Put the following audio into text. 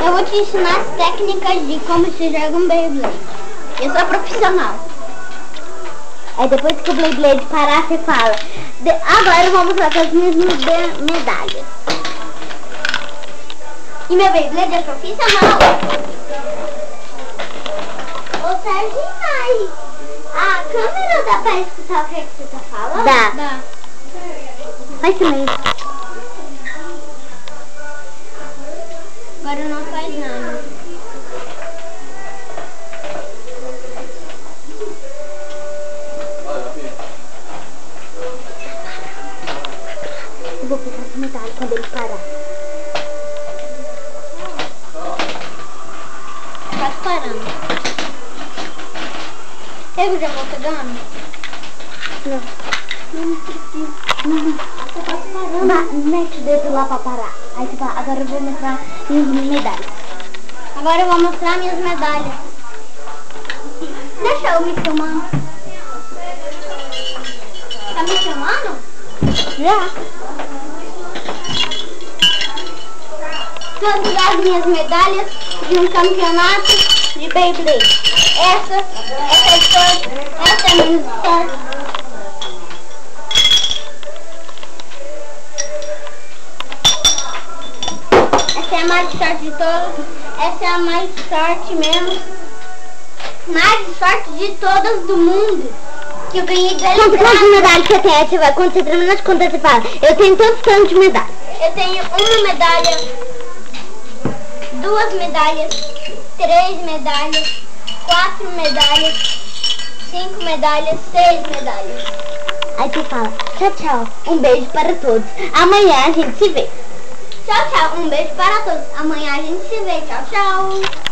Eu vou te ensinar as técnicas de como se joga um Beyblade. Eu sou profissional. Aí depois que o Beyblade parar, você fala. Agora eu vou mostrar as minhas medalhas. E meu Beyblade é profissional. Ô Serginho, a câmera dá pra escutar o que você tá falando? Dá. Faz silêncio. Agora não faz nada. Eu vou pegar essa medalha quando ele parar. Tá parando. Eu já vou pegando? Não. Não precisa. Não. Você tá parando. Mete o dedo lá pra parar. Aí você fala, agora eu vou mostrar minhas medalhas. Agora eu vou mostrar minhas medalhas. Deixa eu me filmando. Tá me filmando? Já. Todas as minhas medalhas de um campeonato de Beyblade. Essa é a minha sorte. Essa é a mais sorte de todas. Essa é a mais sorte mesmo. Mais sorte de todas do mundo. Que eu ganhei de Quantas medalhas você tem? Aí você vai, quando você terminar de contar, você fala, eu tenho tantos de medalha. Eu tenho uma medalha, 2 medalhas, 3 medalhas, 4 medalhas, 5 medalhas, 6 medalhas. Aí você fala, tchau, tchau, um beijo para todos. Amanhã a gente se vê. Tchau, tchau, um beijo para todos. Amanhã a gente se vê. Tchau, tchau.